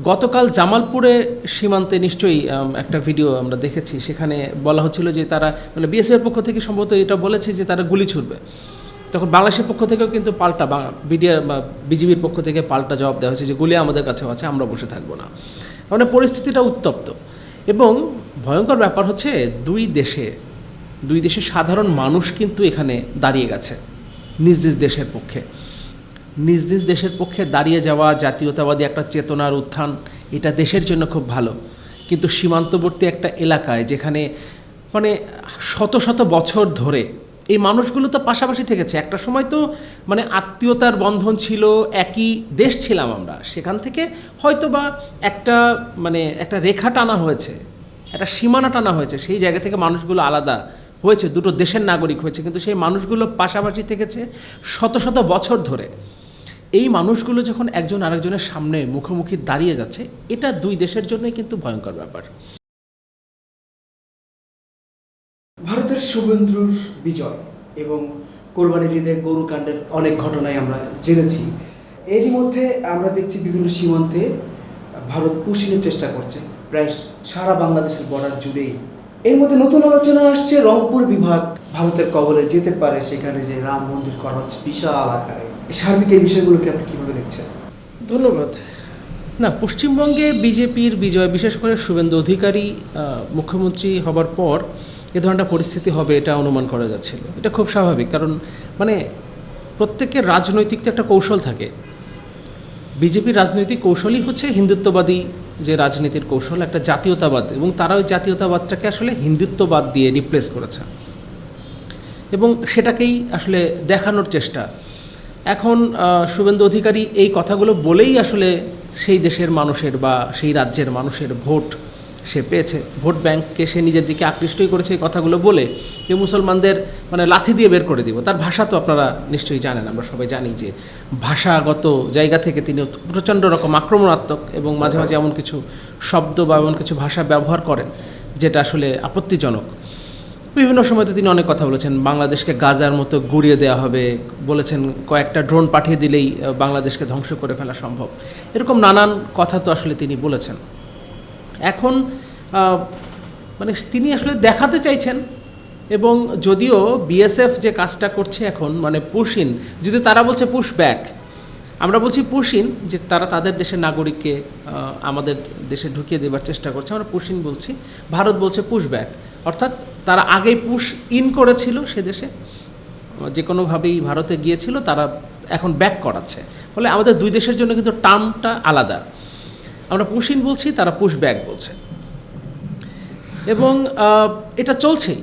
গতকাল জামালপুরে সীমান্তে নিশ্চয়ই একটা ভিডিও আমরা দেখেছি। সেখানে বলা হচ্ছিল যে তারা মানে বিএসএফের পক্ষ থেকে সম্ভবত এটা বলেছে যে তারা গুলি ছুড়বে। তখন বাংলাদেশের পক্ষ থেকেও কিন্তু পাল্টা বিজিবির পক্ষ থেকে পাল্টা জবাব দেওয়া হয়েছে যে গুলি আমাদের কাছেও আছে, আমরা বসে থাকবো না। মানে পরিস্থিতিটা উত্তপ্ত এবং ভয়ঙ্কর ব্যাপার হচ্ছে দুই দেশের সাধারণ মানুষ কিন্তু এখানে দাঁড়িয়ে গেছে নিজ নিজ দেশের পক্ষে দাঁড়িয়ে যাওয়া, জাতীয়তাবাদী একটা চেতনার উত্থান, এটা দেশের জন্য খুব ভালো। কিন্তু সীমান্তবর্তী একটা এলাকায় যেখানে মানে শত শত বছর ধরে এই মানুষগুলো তো পাশাপাশি থেকেছে, একটা সময় তো মানে আত্মীয়তার বন্ধন ছিল, একই দেশ ছিলাম আমরা, সেখান থেকে হয়তো বা একটা রেখা টানা হয়েছে, একটা সীমানা টানা হয়েছে, সেই জায়গা থেকে মানুষগুলো আলাদা হয়েছে, দুটো দেশের নাগরিক হয়েছে, কিন্তু সেই মানুষগুলো পাশাপাশি থেকেছে শত শত বছর ধরে। এই মানুষগুলো যখন একজন আরেকজনের সামনে মুখোমুখি দাঁড়িয়ে যাচ্ছে, এটা দুই দেশের জন্যই কিন্তু ভয়ঙ্কর ব্যাপার। ভারতের শুভেন্দুর বিজয় এবং কোরবানির ঈদের গরুকাণ্ডের অনেক ঘটনাই আমরা জেনেছি। এরই মধ্যে আমরা দেখছি বিভিন্ন সীমান্তে ভারত পুষিনের চেষ্টা করছে, প্রায় সারা বাংলাদেশের বর্ডার জুড়েই। এর মধ্যে নতুন আলোচনা আসছে রংপুর বিভাগ ভারতের কবলে যেতে পারে, সেখানে যে রাম মন্দির করা হচ্ছে বিশাল আকারে। সার্বিক এই বিষয়গুলোকে আপনি কীভাবে দেখছেন? ধন্যবাদ। না, পশ্চিমবঙ্গে বিজেপির বিজয়, বিশেষ করে শুভেন্দু অধিকারী মুখ্যমন্ত্রী হবার পর এ ধরনের পরিস্থিতি হবে এটা অনুমান করা যাচ্ছিল। এটা খুব স্বাভাবিক, কারণ মানে প্রত্যেকের রাজনৈতিক তো একটা কৌশল থাকে। বিজেপির রাজনৈতিক কৌশলই হচ্ছে হিন্দুত্ববাদী যে রাজনীতির কৌশল, একটা জাতীয়তাবাদ, এবং তারা ওই জাতীয়তাবাদটাকে আসলে হিন্দুত্ববাদ দিয়ে রিপ্লেস করেছে এবং সেটাকেই আসলে দেখানোর চেষ্টা। এখন শুভেন্দু অধিকারী এই কথাগুলো বলেই আসলে সেই দেশের মানুষের বা সেই রাজ্যের মানুষের ভোট সে পেয়েছে, ভোট ব্যাংককে সে নিজের দিকে আকৃষ্টই করেছে এই কথাগুলো বলে, যে মুসলমানদের মানে লাথি দিয়ে বের করে দিব। তার ভাষা তো আপনারা নিশ্চয়ই জানেন, আমরা সবাই জানি যে ভাষাগত জায়গা থেকে তিনি প্রচণ্ড রকম আক্রমণাত্মক এবং মাঝে মাঝে এমন কিছু শব্দ বা এমন কিছু ভাষা ব্যবহার করেন যেটা আসলে আপত্তিজনক। বিভিন্ন সময় তো তিনি অনেক কথা বলেছেন, বাংলাদেশকে গাজার মতো গুঁড়িয়ে দেওয়া হবে, বলেছেন কয়েকটা ড্রোন পাঠিয়ে দিলেই বাংলাদেশকে ধ্বংস করে ফেলা সম্ভব, এরকম নানান কথা তো আসলে তিনি বলেছেন। এখন মানে তিনি আসলে দেখাতে চাইছেন, এবং যদিও বিএসএফ যে কাজটা করছে এখন মানে পুশিন, যদি তারা বলছে পুশ ব্যাক, আমরা বলছি পুশিন, যে তারা তাদের দেশের নাগরিককে আমাদের দেশে ঢুকিয়ে দেবার চেষ্টা করছে, আমরা পুশিন বলছি, ভারত বলছে পুশ ব্যাক, অর্থাৎ তারা আগেই পুশ ইন করেছিল সে দেশে, যে কোনোভাবেই ভারতে গিয়েছিল, তারা এখন ব্যাক করাচ্ছে। ফলে আমাদের দুই দেশের জন্য কিন্তু টার্মটা আলাদা, আমরা পুশ ইন বলছি, তারা পুশ ব্যাক বলছে, এবং এটা চলছেই।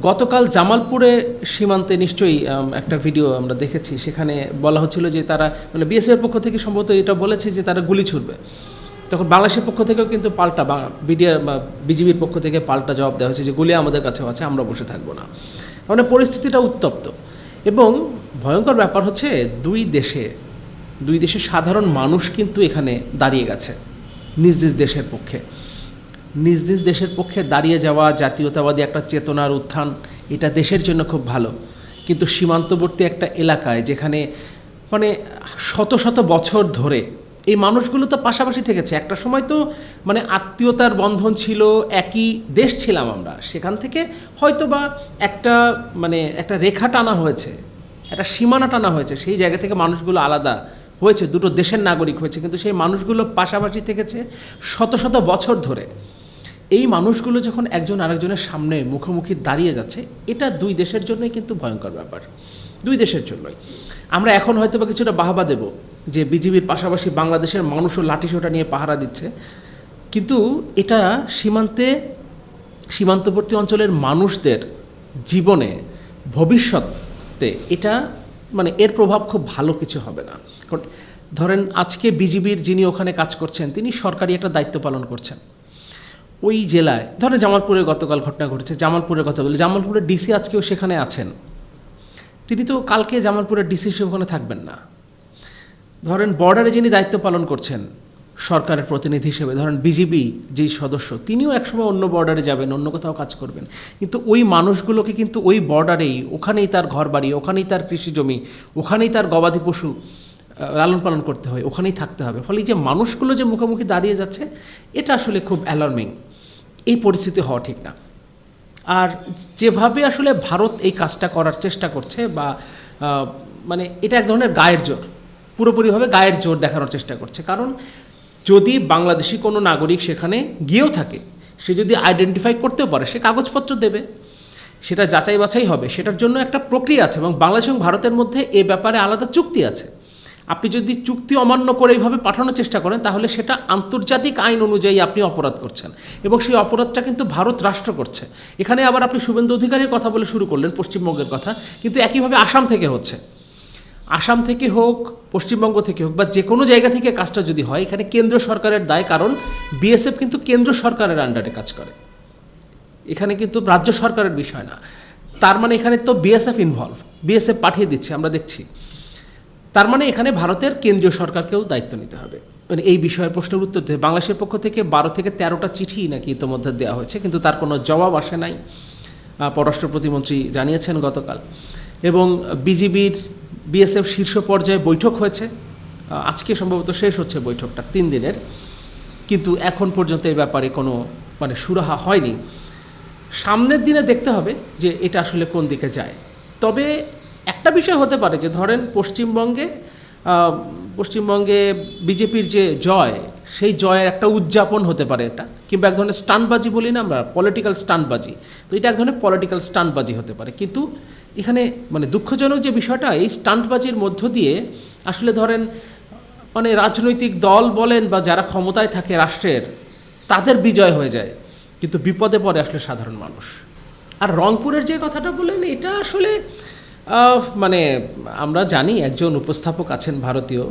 গতকাল জামালপুরে সীমান্তে নিশ্চয়ই একটা ভিডিও আমরা দেখেছি। সেখানে বলা হচ্ছিল যে তারা মানে বিএসএফের পক্ষ থেকে সম্ভবত এটা বলেছে যে তারা গুলি ছুড়বে। তখন বাংলাদেশের পক্ষ থেকেও কিন্তু পাল্টা বিজিবির পক্ষ থেকে পাল্টা জবাব দেওয়া হয়েছে যে গুলি আমাদের কাছেও আছে, আমরা বসে থাকবো না। মানে পরিস্থিতিটা উত্তপ্ত এবং ভয়ঙ্কর ব্যাপার হচ্ছে দুই দেশের সাধারণ মানুষ কিন্তু এখানে দাঁড়িয়ে গেছে নিজ দেশের পক্ষে দাঁড়িয়ে যাওয়া, জাতীয়তাবাদী একটা চেতনার উত্থান, এটা দেশের জন্য খুব ভালো। কিন্তু সীমান্তবর্তী একটা এলাকায় যেখানে মানে শত শত বছর ধরে এই মানুষগুলো তো পাশাপাশি থেকেছে, একটা সময় তো মানে আত্মীয়তার বন্ধন ছিল, একই দেশ ছিলাম আমরা, সেখান থেকে হয়তো বা একটা রেখা টানা হয়েছে, একটা সীমানা টানা হয়েছে, সেই জায়গা থেকে মানুষগুলো আলাদা হয়েছে, দুটো দেশের নাগরিক হয়েছে, কিন্তু সেই মানুষগুলো পাশাপাশি থেকেছে শত শত বছর ধরে। এই মানুষগুলো যখন একজন আরেকজনের সামনে মুখোমুখি দাঁড়িয়ে যাচ্ছে, এটা দুই দেশের জন্যই কিন্তু ভয়ঙ্কর ব্যাপার, দুই দেশের জন্যই। আমরা এখন হয়তো বা কিছুটা বাহবা দেব যে বিজিবির পাশাপাশি বাংলাদেশের মানুষও লাঠিসোঁটা নিয়ে পাহারা দিচ্ছে, কিন্তু এটা সীমান্তবর্তী অঞ্চলের মানুষদের জীবনে ভবিষ্যতে এটা মানে এর প্রভাব খুব ভালো কিছু হবে না। কারণ ধরেন আজকে বিজিবির যিনি ওখানে কাজ করছেন, তিনি সরকারি একটা দায়িত্ব পালন করছেন ওই জেলায়। ধরেন জামালপুরে গতকাল ঘটনা ঘটেছে, জামালপুরের কথা বলি, জামালপুরের ডিসি আজকেও সেখানে আছেন, তিনি তো কালকে জামালপুরের ডিসি ওখানে থাকবেন না। ধরেন বর্ডারে যিনি দায়িত্ব পালন করছেন সরকারের প্রতিনিধি হিসেবে, ধরেন বিজিবি যেই সদস্য, তিনিও একসময় অন্য বর্ডারে যাবেন, অন্য কোথাও কাজ করবেন, কিন্তু ওই মানুষগুলোকে কিন্তু ওই বর্ডারেই, ওখানেই তার ঘর বাড়ি, ওখানেই তার কৃষি জমি, ওখানেই তার গবাদি পশু লালন পালন করতে হয়, ওখানেই থাকতে হবে। ফলে এই যে মানুষগুলো যে মুখোমুখি দাঁড়িয়ে যাচ্ছে, এটা আসলে খুব অ্যালার্মিং। এই পরিস্থিতি হওয়া ঠিক না। আর যেভাবে আসলে ভারত এই কাজটা করার চেষ্টা করছে, বা মানে এটা এক ধরনের গায়ের জোর, পুরোপুরিভাবে গায়ের জোর দেখানোর চেষ্টা করছে। কারণ যদি বাংলাদেশি কোনো নাগরিক সেখানে গিয়েও থাকে, সে যদি আইডেন্টিফাই করতেও পারে, সে কাগজপত্র দেবে, সেটা যাচাই বাছাই হবে, সেটার জন্য একটা প্রক্রিয়া আছে। এবং বাংলাদেশ এবং ভারতের মধ্যে এ ব্যাপারে আলাদা চুক্তি আছে। আপনি যদি চুক্তি অমান্য করে এইভাবে পাঠানোর চেষ্টা করেন, তাহলে সেটা আন্তর্জাতিক আইন অনুযায়ী আপনি অপরাধ করছেন, এবং সেই অপরাধটা কিন্তু ভারত রাষ্ট্র করছে। এখানে আবার আপনি শুভেন্দু অধিকারীর কথা বলে শুরু করলেন, পশ্চিমবঙ্গের কথা, কিন্তু একইভাবে আসাম থেকে হচ্ছে। আসাম থেকে হোক, পশ্চিমবঙ্গ থেকে হোক, বা যে কোনো জায়গা থেকে কাজটা যদি হয়, এখানে কেন্দ্র সরকারের দায়। কারণ বিএসএফ কিন্তু কেন্দ্র সরকারের আন্ডারে কাজ করে, এখানে কিন্তু রাজ্য সরকারের বিষয় না। তার মানে এখানে তো বিএসএফ ইনভলভ, বিএসএফ পাঠিয়ে দিচ্ছে, আমরা দেখছি। তার মানে এখানে ভারতের কেন্দ্রীয় সরকারকেও দায়িত্ব নিতে হবে, মানে এই বিষয়ের প্রশ্নের উত্তর দিতে। বাংলাদেশের পক্ষ থেকে 12 থেকে 13টা চিঠি নাকি ইতোমধ্যে দেওয়া হয়েছে, কিন্তু তার কোনো জবাব আসে নাই, পররাষ্ট্র প্রতিমন্ত্রী জানিয়েছেন গতকাল। এবং বিএসএফ শীর্ষ পর্যায়ে বৈঠক হয়েছে, আজকে সম্ভবত শেষ হচ্ছে বৈঠকটা, 3 দিনের, কিন্তু এখন পর্যন্ত এই ব্যাপারে কোনো মানে সুরাহা হয়নি। সামনের দিনে দেখতে হবে যে এটা আসলে কোন দিকে যায়। তবে একটা বিষয় হতে পারে যে ধরেন পশ্চিমবঙ্গে বিজেপির যে জয়, সেই জয়ের একটা উদযাপন হতে পারে এটা, কিংবা এক ধরনের স্টান্টবাজি বলি না আমরা, পলিটিক্যাল স্টান্টবাজি। তো এটা এক ধরনের পলিটিক্যাল স্টান্টবাজি হতে পারে। কিন্তু এখানে মানে দুঃখজনক যে বিষয়টা, এই স্টান্টবাজির মধ্য দিয়ে আসলে ধরেন মানে রাজনৈতিক দল বলেন বা যারা ক্ষমতায় থাকে রাষ্ট্রের, তাদের বিজয় হয়ে যায়, কিন্তু বিপদে পড়ে আসলে সাধারণ মানুষ। আর রংপুরের যে কথাটা বললেন, এটা আসলে মানে আমরা জানি একজন উপস্থাপক আছেন ভারতীয়,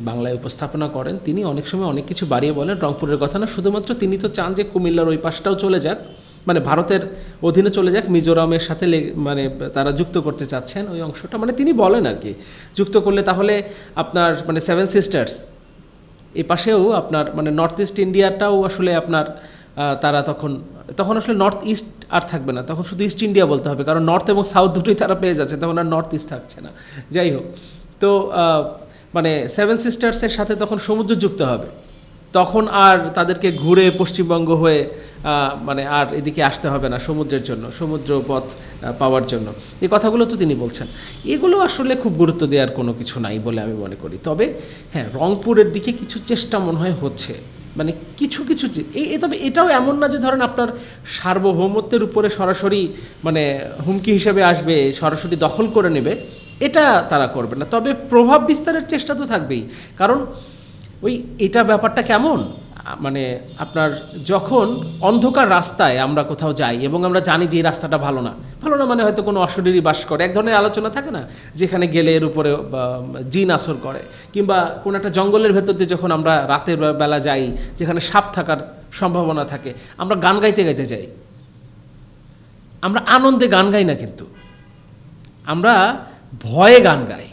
বাংলায় উপস্থাপনা করেন, তিনি অনেক সময় অনেক কিছু বাড়িয়ে বলেন। রংপুরের কথা না শুধুমাত্র, তিনি তো চান যে কুমিল্লার ওই পাশটাও চলে যাক, মানে ভারতের অধীনে চলে যাক, মিজোরামের সাথে মানে তারা যুক্ত করতে চাচ্ছেন ওই অংশটা, মানে তিনি বলেন আর কি, যুক্ত করলে তাহলে আপনার মানে 7 সিস্টার্স এই পাশেও আপনার মানে নর্থ ইস্ট ইন্ডিয়াটাও আসলে আপনার তারা তখন আসলে নর্থ ইস্ট আর থাকবে না, তখন শুধু ইস্ট ইন্ডিয়া বলতে হবে, কারণ নর্থ এবং সাউথ দুটোই তারা পেয়ে যাচ্ছে, তখন আর নর্থ ইস্ট থাকছে না। যাই হোক, তো মানে 7 সিস্টার্সের সাথে তখন সমুদ্র যুক্ত হবে, তখন আর তাদেরকে ঘুরে পশ্চিমবঙ্গ হয়ে মানে আর এদিকে আসতে হবে না সমুদ্রের জন্য, সমুদ্র পথ পাওয়ার জন্য। এই কথাগুলো তো তিনি বলছেন। এগুলো আসলে খুব গুরুত্ব দেওয়ার কোনো কিছু নাই বলে আমি মনে করি। তবে হ্যাঁ, রংপুরের দিকে কিছু চেষ্টা মনে হয় হচ্ছে, মানে কিছু তবে এটাও এমন না যে ধরেন আপনার সার্বভৌমত্বের উপরে সরাসরি মানে হুমকি হিসেবে আসবে, সরাসরি দখল করে নেবে, এটা তারা করবে না। তবে প্রভাব বিস্তারের চেষ্টা তো থাকবেই। কারণ এটা ব্যাপারটা কেমন, মানে আপনার যখন অন্ধকার রাস্তায় আমরা কোথাও যাই এবং আমরা জানি যে এই রাস্তাটা ভালো না মানে হয়তো কোনো অশরীরী বাস করে, এক ধরনের আলোচনা থাকে না, যেখানে গেলে এর উপরে জিন আসর করে, কিংবা কোনো একটা জঙ্গলের ভেতর দিয়ে যখন আমরা রাতের বেলা যাই, যেখানে সাপ থাকার সম্ভাবনা থাকে, আমরা গান গাইতে গাইতে যাই। আমরা আনন্দে গান গাই না, কিন্তু আমরা ভয়ে গান গাই।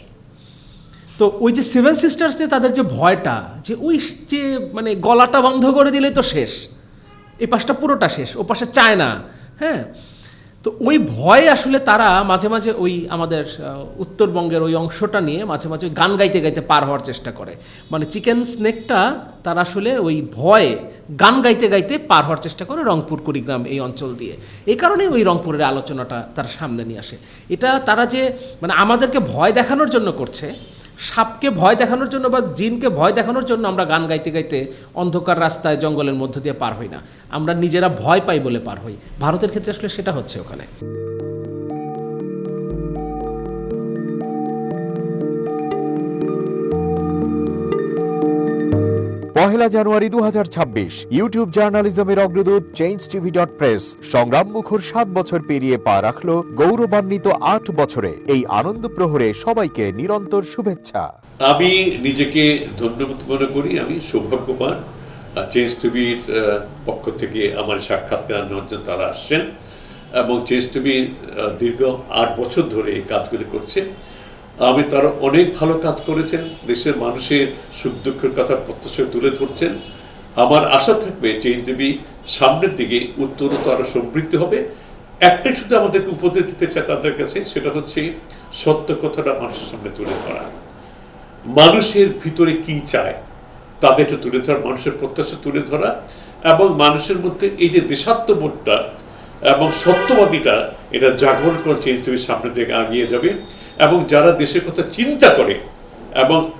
তো ওই যে 7 সিস্টার্স নিয়ে তাদের যে ভয়টা, যে যে মানে গলাটা বন্ধ করে দিলেই তো শেষ, এই পাশটা পুরোটা শেষ, ও পাশে চায় না, হ্যাঁ। তো ওই ভয়ে আসলে তারা মাঝে মাঝে ওই আমাদের উত্তরবঙ্গের ওই অংশটা নিয়ে মাঝে মাঝে গান গাইতে গাইতে পার হওয়ার চেষ্টা করে। মানে চিকেন স্নেকটা তারা আসলে ওই ভয়ে গান গাইতে গাইতে পার হওয়ার চেষ্টা করে রংপুর, কুড়িগ্রাম এই অঞ্চল দিয়ে। এই কারণে ওই রংপুরের আলোচনাটা তারা সামনে নিয়ে আসে। এটা তারা যে মানে আমাদেরকে ভয় দেখানোর জন্য করছে, সাপকে ভয় দেখানোর জন্য বা জিনকে ভয় দেখানোর জন্য আমরা গান গাইতে গাইতে অন্ধকার রাস্তায় জঙ্গলের মধ্য দিয়ে পার হই না, আমরা নিজেরা ভয় পাই বলে পার হই। ভারতের ক্ষেত্রে আসলে সেটা হচ্ছে ওখানে। পহেলা জানুয়ারি 2026 ইউটিউব জার্নালিজমের অগ্রদূত changeTV.press সংগ্রাম মুখর 7 বছর পেরিয়ে পা রাখলো গৌরবান্বিত 8 বছরে। এই আনন্দ প্রহরে সবাইকে নিরন্তর শুভেচ্ছা। আমি নিজেকে ধন্যবাদ মনে করি, আমি সৌভাগ্যবান। চেঞ্জ টিভির পক্ষ থেকে আমার সাক্ষাৎকার নেওয়ার জন্য তারা আসছেন, এবং চেঞ্জ টিভি দীর্ঘ 8 বছর ধরে এই কাজগুলি করছে। আমি তারা অনেক ভালো কাজ করেছেন, দেশের মানুষের সুখ দুঃখের কথা প্রত্যক্ষ তুলে ধরছেন। আমার আশা থাকবে চেঞ্জ টিভি সামনের দিকে উত্তরোত্তর আরও সমৃদ্ধ হবে। একটাই শুধু আমাদেরকে উপদেশ দিতে চাই তাদের কাছে, সেটা হচ্ছে সত্য কথাটা মানুষের সামনে তুলে ধরা। মানুষের ভিতরে কি চায় তাদেরটা তুলে ধরা, মানুষের প্রত্যাশা তুলে ধরা, এবং মানুষের মধ্যে এই যে দেশাত্মবোধটা এবং সত্যবাদীটা, এটা জাগরণ করে চেঞ্জ টিভির সামনের দিকে এগিয়ে যাবে। এবং যারা দেশের কথা চিন্তা করে এবং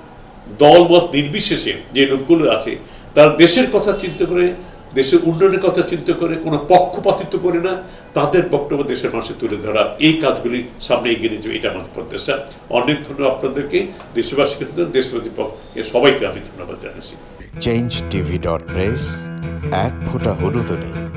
দলমত নির্বিশেষে যে লোকগুলো আছে, তারা দেশের কথা চিন্তা করে, দেশের উন্নয়নের কথা চিন্তা করে, কোনো পক্ষপাতিত্ব করে না, তাদের বক্তব্য দেশের মানুষের তুলে ধরা, এই কাজগুলি সামনে এগিয়ে নিয়ে যাবে, এটা আমার প্রত্যাশা। অনেক ধন্যবাদ আপনাদেরকে, দেশবাসীকে, দেশবাসী পক্ষে সবাইকে আমি ধন্যবাদ জানাচ্ছি। changeTV.press, এক ফোঁটা হলুদ নেই।